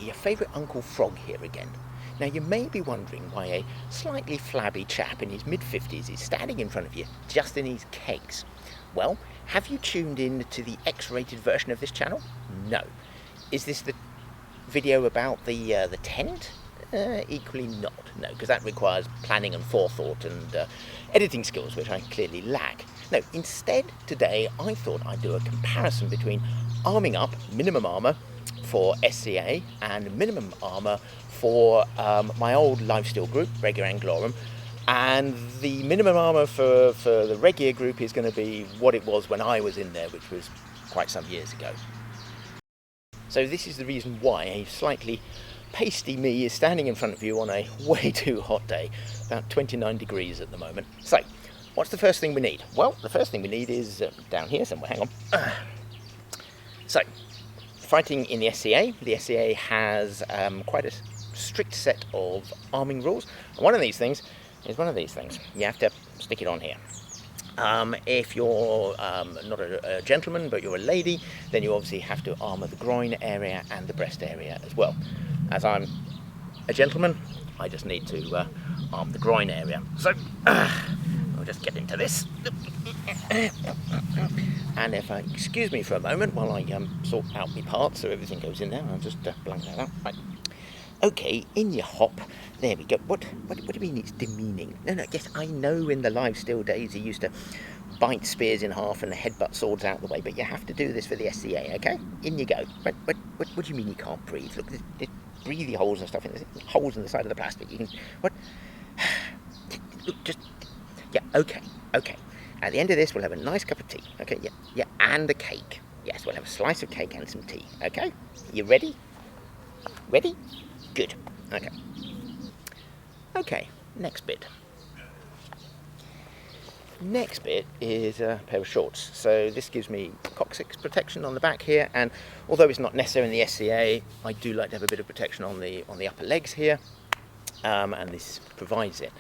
your favourite Uncle Frog here again. Now you may be wondering why a slightly flabby chap in his mid-50s is standing in front of you just in his kegs. Well, have you tuned in to the X-rated version of this channel? No. Is this the video about the tent? Equally not, no, because that requires planning and forethought and editing skills, which I clearly lack. No, instead today I thought I'd do a comparison between arming up, minimum armour, for SCA and minimum armour for my old lifestyle group, Regia Anglorum, and the minimum armour for the Regia group is going to be what it was when I was in there, which was quite some years ago. So this is the reason why a slightly pasty me is standing in front of you on a way too hot day, about 29 degrees at the moment. So, what's the first thing we need? Well, the first thing we need is down here somewhere, hang on. So, fighting in the SCA has quite a strict set of arming rules. And one of these things is one of these things. You have to stick it on here. If you're not a gentleman, but you're a lady, then you obviously have to armour the groin area and the breast area as well. As I'm a gentleman, I just need to arm the groin area. So, I'll just get into this. And if I excuse me for a moment while I sort out my parts so everything goes in there, I'll just blank that out. Right. Okay, in your hop. There we go. What do you mean it's demeaning? No, yes, I know in the live still days he used to bite spears in half and headbutt swords out of the way, but you have to do this for the SCA, okay? In you go. What do you mean you can't breathe? Look, there's breathy holes and stuff in this, holes in the side of the plastic. You can, what? Look, just, yeah, okay. At the end of this, we'll have a nice cup of tea, okay? Yeah, and a cake. Yes, we'll have a slice of cake and some tea, okay? You ready? Ready? Good. Okay, next bit. Next bit is a pair of shorts. So this gives me coccyx protection on the back here, and although it's not necessary in the SCA, I do like to have a bit of protection on the upper legs here, and this provides it.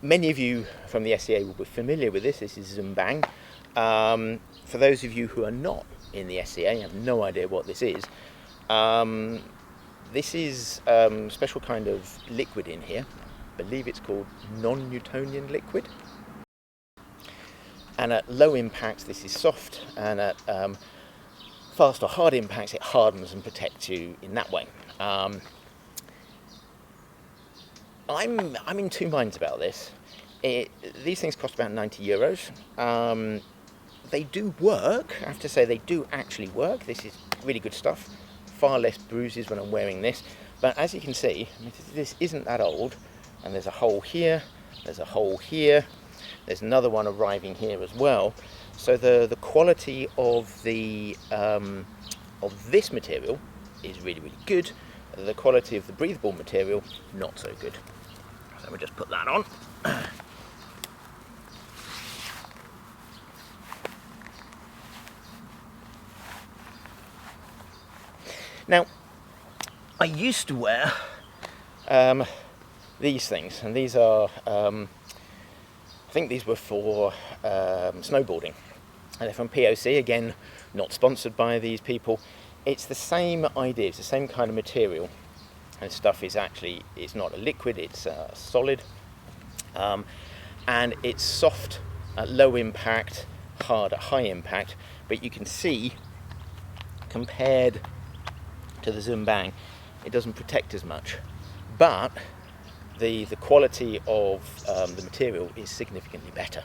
Many of you from the SCA will be familiar with this. This is Zumbang. For those of you who are not in the SCA, have no idea what this is. This is a special kind of liquid in here. I believe it's called non-Newtonian liquid. And at low impacts this is soft, and at fast or hard impacts it hardens and protects you in that way. I'm in two minds about this. These things cost about €90. They do work, I have to say they do actually work. This is really good stuff. Far less bruises when I'm wearing this, but as you can see, this isn't that old, and there's a hole here, there's a hole here, there's another one arriving here as well. So the quality of the of this material is really good. The quality of the breathable material not so good. So we'll just put that on. Now, I used to wear these things, and these are, I think these were for snowboarding, and they're from POC, again, not sponsored by these people. It's the same idea, it's the same kind of material, and stuff is actually, it's not a liquid, it's solid, and it's soft at low impact, hard at high impact, but you can see, compared to the Zumbang, it doesn't protect as much, but the quality of the material is significantly better.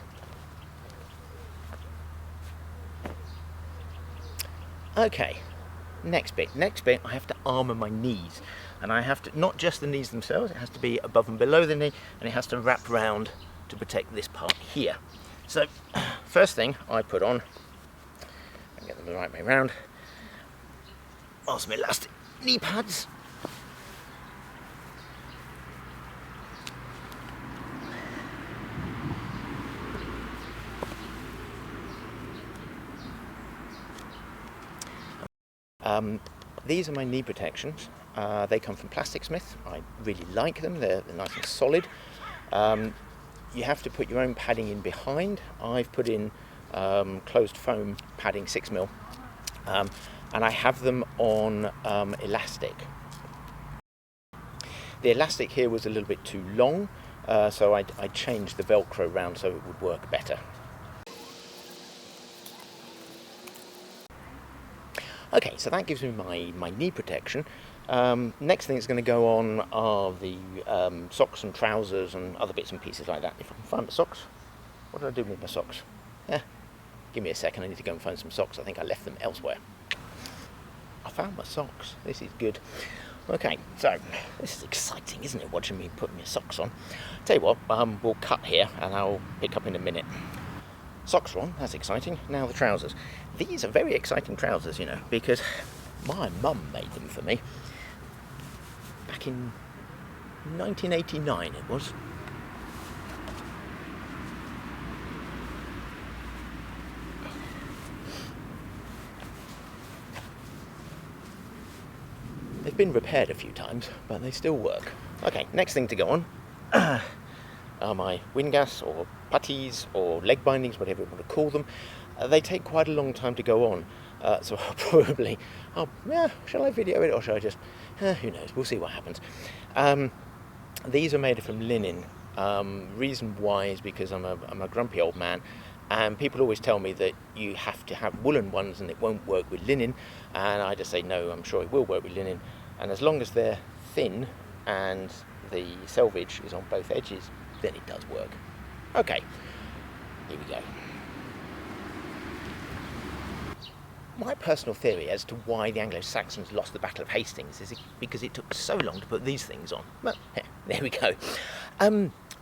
Okay, next bit, I have to armour my knees, and I have to, not just the knees themselves, it has to be above and below the knee, and it has to wrap round to protect this part here. So, first thing I put on, and get them the right way round, are some elastic knee pads. These are my knee protections. They come from Plastic Smith. I really like them. They're nice and solid. You have to put your own padding in behind. I've put in closed foam padding 6mm. and I have them on elastic. The elastic here was a little bit too long, so I changed the Velcro round so it would work better. Okay, so that gives me my knee protection. Next thing that's going to go on are the socks and trousers and other bits and pieces like that. If I can find my socks. What did I do with my socks? Give me a second, I need to go and find some socks. I think I left them elsewhere. I found my socks. This is good. Okay, so this is exciting, isn't it, watching me put my socks on. Tell you what, we'll cut here and I'll pick up in a minute. Socks are on, that's exciting. Now the trousers. These are very exciting trousers, you know, because my mum made them for me. Back in 1989 it was. They've been repaired a few times, but they still work. Okay, next thing to go on are my windgas or puttees or leg bindings, whatever you want to call them. They take quite a long time to go on, so I'll probably, shall I video it or shall I just, who knows, we'll see what happens. These are made from linen. Reason why is because I'm a grumpy old man, and people always tell me that you have to have woolen ones and it won't work with linen, and I just say no, I'm sure it will work with linen, and as long as they're thin and the selvage is on both edges, then it does work. Okay, here we go. My personal theory as to why the Anglo-Saxons lost the Battle of Hastings is because it took so long to put these things on. Well, there we go.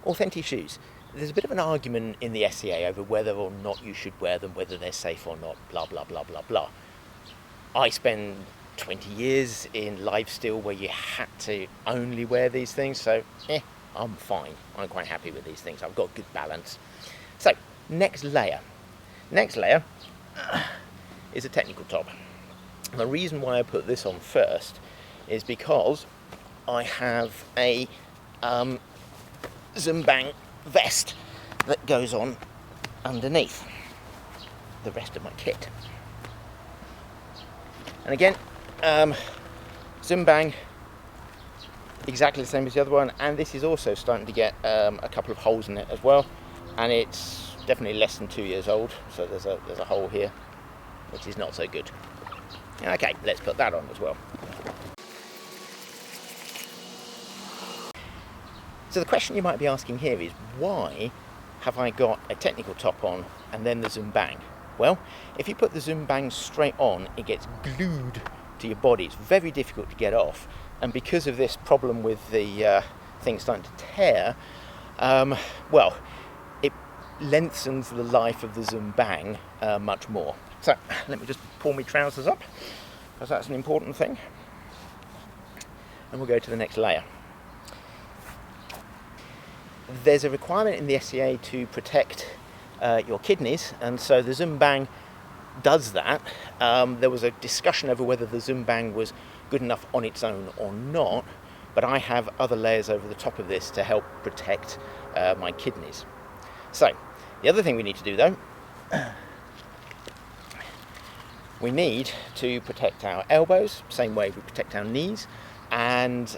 Authentic shoes. There's a bit of an argument in the SCA over whether or not you should wear them, whether they're safe or not, blah, blah, blah, blah, blah. I spent 20 years in lifestyle where you had to only wear these things, so I'm fine. I'm quite happy with these things. I've got good balance. So, next layer. Next layer is a technical top. And the reason why I put this on first is because I have a Zumbang vest that goes on underneath the rest of my kit. And again, Zumbang, exactly the same as the other one, and this is also starting to get a couple of holes in it as well, and it's definitely less than 2 years old, so there's a hole here, which is not so good. Okay, let's put that on as well. So the question you might be asking here is, why have I got a technical top on and then the Zumbang? Well, if you put the Zumbang straight on, it gets glued to your body. It's very difficult to get off. And because of this problem with the thing starting to tear, well, it lengthens the life of the Zumbang much more. So let me just pull my trousers up, because that's an important thing. And we'll go to the next layer. There's a requirement in the SCA to protect your kidneys, and so the Zumbang does that. There was a discussion over whether the Zumbang was good enough on its own or not, but I have other layers over the top of this to help protect my kidneys. So, the other thing we need to do though, we need to protect our elbows, same way we protect our knees, and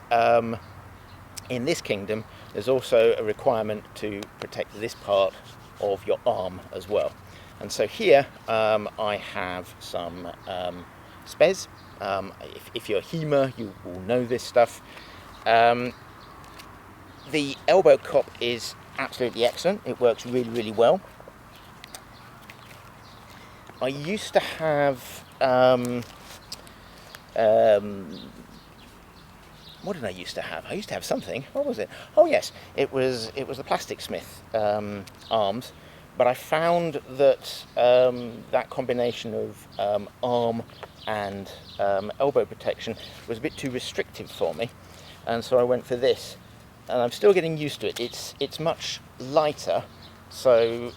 in this kingdom there's also a requirement to protect this part of your arm as well. And so here I have some spez. If you're a HEMA, you will know this stuff. The elbow cop is absolutely excellent. It works really, really well. I used to have what did I used to have? I used to have something. What was it? Oh yes, it was the Plastic Smith arms. But I found that that combination of arm and elbow protection was a bit too restrictive for me, and so I went for this. And I'm still getting used to it. It's much lighter, so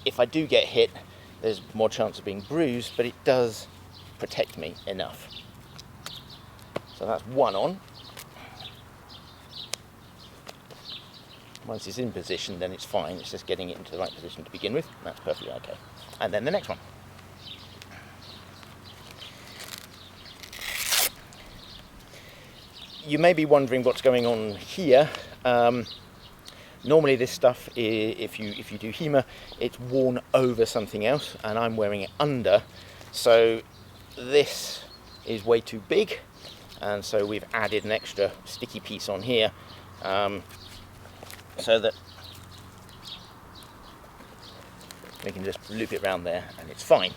if I do get hit, there's more chance of being bruised, but it does protect me enough. So that's one on. Once it's in position, then it's fine. It's just getting it into the right position to begin with. That's perfectly okay. And then the next one. you may be wondering what's going on here. Normally this stuff, if you do HEMA, it's worn over something else, and I'm wearing it under. So this is way too big, and so we've added an extra sticky piece on here, so that we can just loop it around there and it's fine.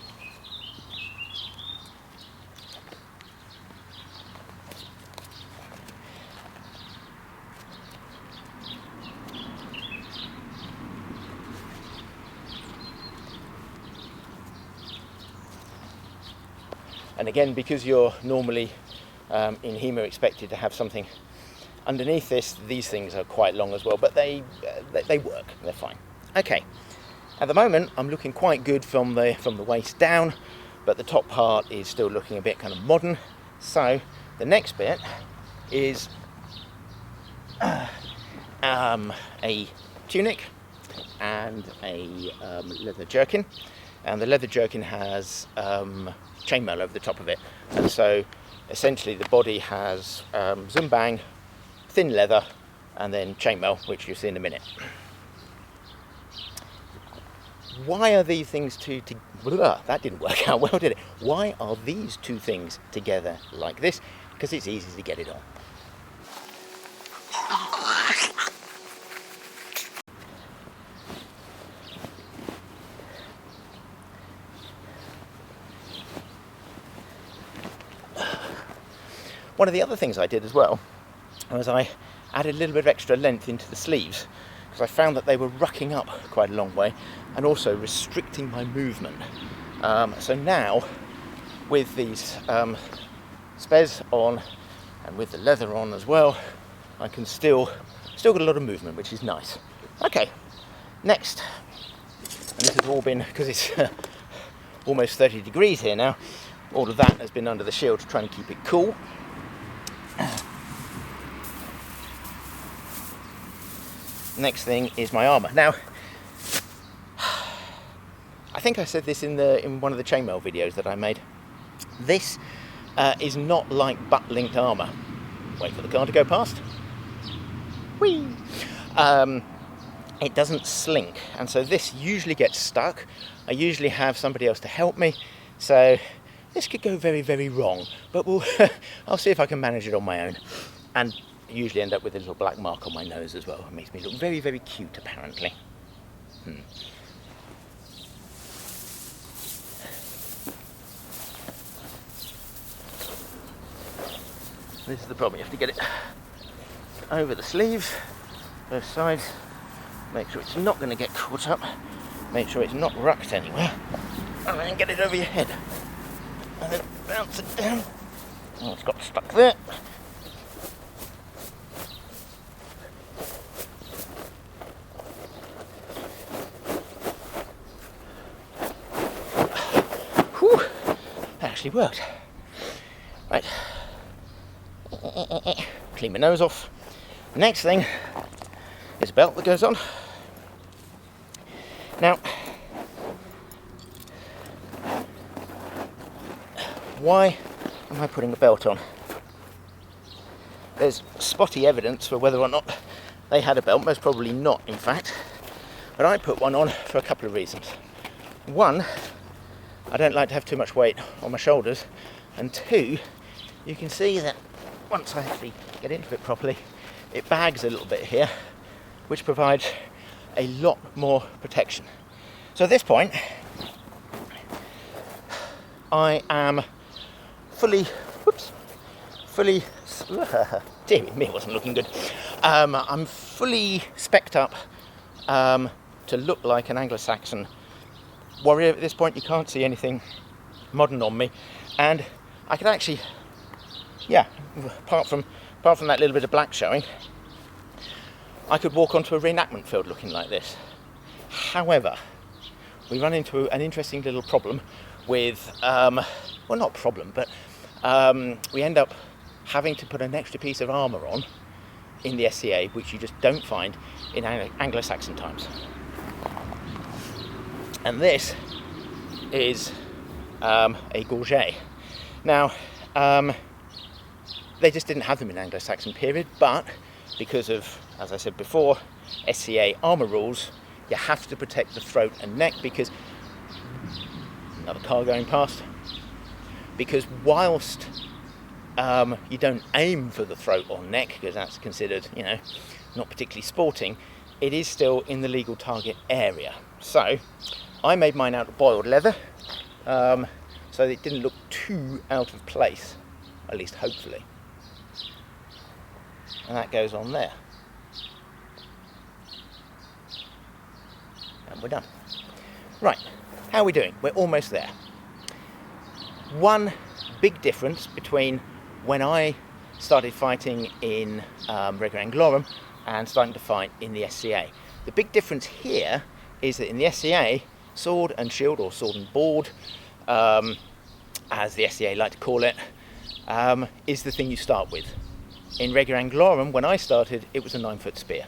And again, because you're normally in HEMA expected to have something underneath this, these things are quite long as well, but they work, they're fine. Okay, at the moment I'm looking quite good from the waist down, but the top part is still looking a bit kind of modern. So the next bit is a tunic and a leather jerkin, and the leather jerkin has chainmail over the top of it, and so essentially the body has zumbang, thin leather, and then chainmail, which you'll see in a minute. Why are these things that didn't work out well, did it? Why are these two things together like this? Because it's easy to get it on. One of the other things I did as well was I added a little bit of extra length into the sleeves, because I found that they were rucking up quite a long way and also restricting my movement. So now, with these spez on and with the leather on as well, I can still get a lot of movement, which is nice. Okay, next, and this has all been, because it's almost 30 degrees here now, all of that has been under the shield to try and keep it cool. Next thing is my armour. Now, I think I said this in one of the chainmail videos that I made. This is not like butt-linked armour. Wait for the car to go past. Whee! It doesn't slink, and so this usually gets stuck. I usually have somebody else to help me, so this could go very, very wrong, but I'll see if I can manage it on my own. And usually end up with a little black mark on my nose as well. It makes me look very, very cute, apparently. This is the problem. You have to get it over the sleeves, both sides. Make sure it's not going to get caught up. Make sure it's not rucked anywhere. And then get it over your head. And then bounce it down. Oh, it's got stuck there. Whew, that actually worked. Right. Clean my nose off. The next thing is a belt that goes on. Now, why am I putting a belt on? There's spotty evidence for whether or not they had a belt, most probably not, in fact. But I put one on for a couple of reasons. One, I don't like to have too much weight on my shoulders. And two, you can see that once I actually get into it properly, it bags a little bit here, which provides a lot more protection. So at this point, I am fully, dear me, it wasn't looking good. I'm fully specced up to look like an Anglo-Saxon warrior. At this point, you can't see anything modern on me, and I can actually, apart from that little bit of black showing, I could walk onto a reenactment field looking like this. However, we run into an interesting little problem with, well, not problem, but we end up having to put an extra piece of armour on in the SCA, which you just don't find in Anglo-Saxon times. And this is a gorget. Now, They just didn't have them in Anglo-Saxon period, but because of, as I said before, SCA armour rules, you have to protect the throat and neck, because another car going past, because whilst you don't aim for the throat or neck, because that's considered, you know, not particularly sporting, it is still in the legal target area. So I made mine out of boiled leather, so it didn't look too out of place, at least hopefully. And that goes on there. And we're done. Right, how are we doing? We're almost there. One big difference between when I started fighting in Regia Anglorum and starting to fight in the SCA. The big difference here is that in the SCA, sword and shield, or sword and board, as the SCA like to call it, is the thing you start with. In Regia Anglorum, when I started, it was a 9-foot spear.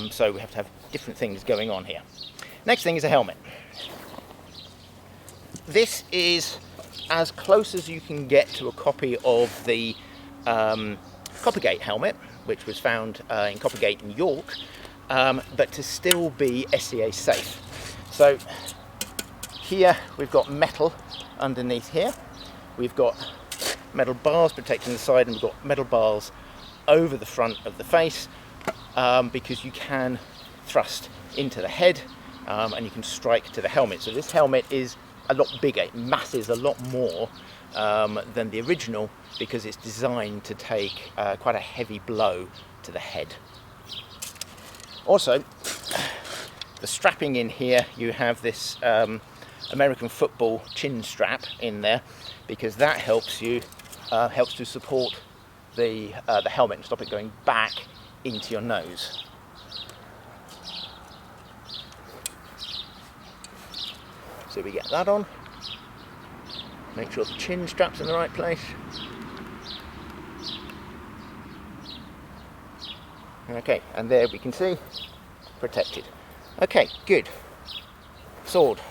So we have to have different things going on here. Next thing is a helmet. This is as close as you can get to a copy of the Coppergate helmet, which was found in Coppergate in York, but to still be SCA safe. So here we've got metal underneath here. We've got metal bars protecting the side, and we've got metal bars over the front of the face, because you can thrust into the head and you can strike to the helmet. So this helmet is a lot bigger, it masses a lot more than the original, because it's designed to take quite a heavy blow to the head. Also, the strapping in here, you have this American football chin strap in there, because that helps to support the helmet and stop it going back into your nose. So we get that on. Make sure the chin strap's in the right place. Okay, and there we can see, protected. Okay, good. Sword.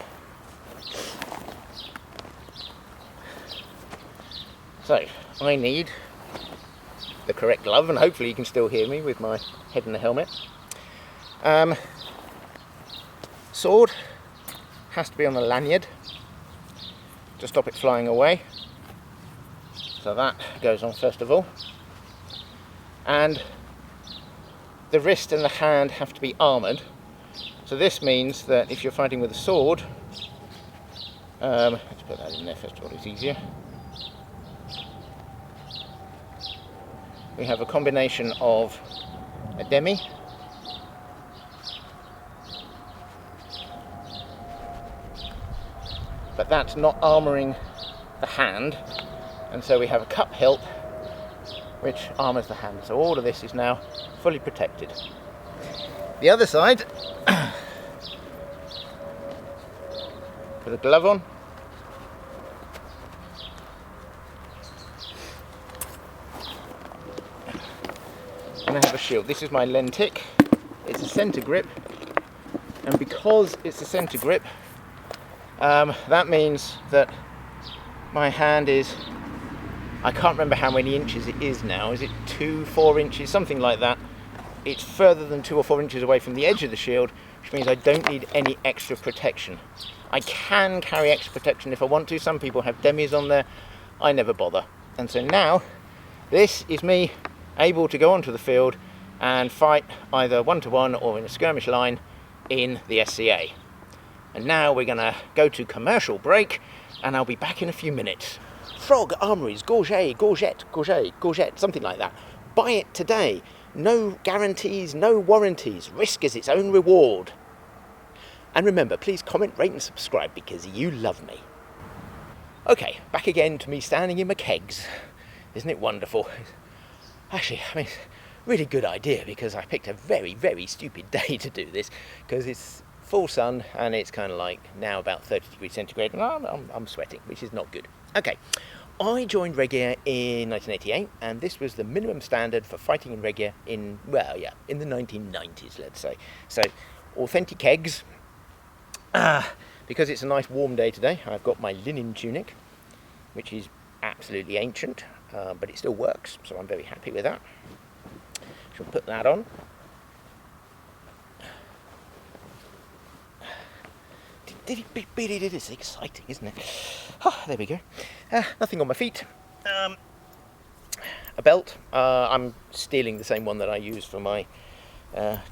So, I need the correct glove, and hopefully you can still hear me with my head in the helmet. Sword has to be on the lanyard to stop it flying away. So that goes on first of all. And the wrist and the hand have to be armoured. So this means that if you're fighting with a sword, let's put that in there first of all, it's easier. We have a combination of a demi, but that's not armouring the hand, and so we have a cup hilt which armours the hand. So all of this is now fully protected. The other side, put a glove on, and I have a shield. This is my lentic. It's a centre grip, and because it's a centre grip, that means that my hand is, I can't remember how many inches it is now. Is it 2-4 inches, something like that? It's further than 2 or 4 inches away from the edge of the shield, which means I don't need any extra protection. I can carry extra protection if I want to. Some people have demis on there. I never bother. And so now, this is me able to go onto the field and fight either one-to-one or in a skirmish line in the SCA. And now we're going to go to commercial break, and I'll be back in a few minutes. Frog Armories, Gorget, something like that. Buy it today. No guarantees, no warranties. Risk is its own reward. And remember, please comment, rate and subscribe, because you love me. Okay, back again to me standing in my kegs. Isn't it wonderful? Actually, I mean, really good idea, because I picked a very, very stupid day to do this, because it's full sun and it's kind of like now about 30 degrees centigrade, and I'm sweating, which is not good. Okay, I joined Regia in 1988, and this was the minimum standard for fighting in Regia in, well, yeah, in the 1990s, let's say. So, authentic kegs. Because it's a nice warm day today, I've got my linen tunic, which is absolutely ancient. but it still works, so I'm very happy with that. Shall put that on. It is exciting, isn't it? Oh, there we go. Nothing on my feet. A belt. I'm stealing the same one that I use for my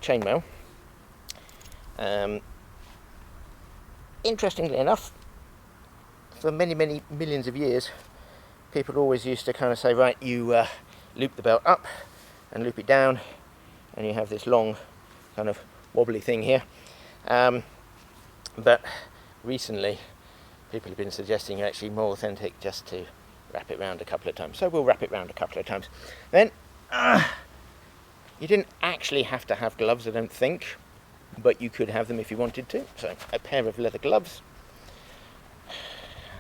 chainmail. Interestingly enough, for many millions of years, people always used to kind of say, right, you loop the belt up and loop it down, and you have this long kind of wobbly thing here. But recently people have been suggesting actually more authentic just to wrap it round a couple of times. So we'll wrap it round a couple of times. Then you didn't actually have to have gloves, I don't think, but you could have them if you wanted to. So a pair of leather gloves,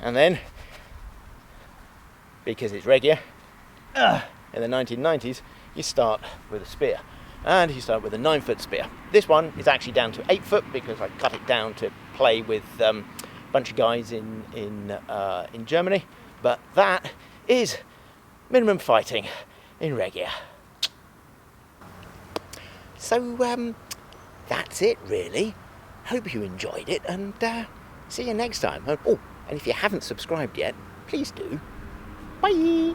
and then, because it's Regia, in the 1990s, you start with a spear, and you start with a 9-foot spear. This one is actually down to 8 foot because I cut it down to play with a bunch of guys in Germany. But that is minimum fighting in Regia. So that's it really. Hope you enjoyed it, and see you next time. Oh, and if you haven't subscribed yet, please do. Bye.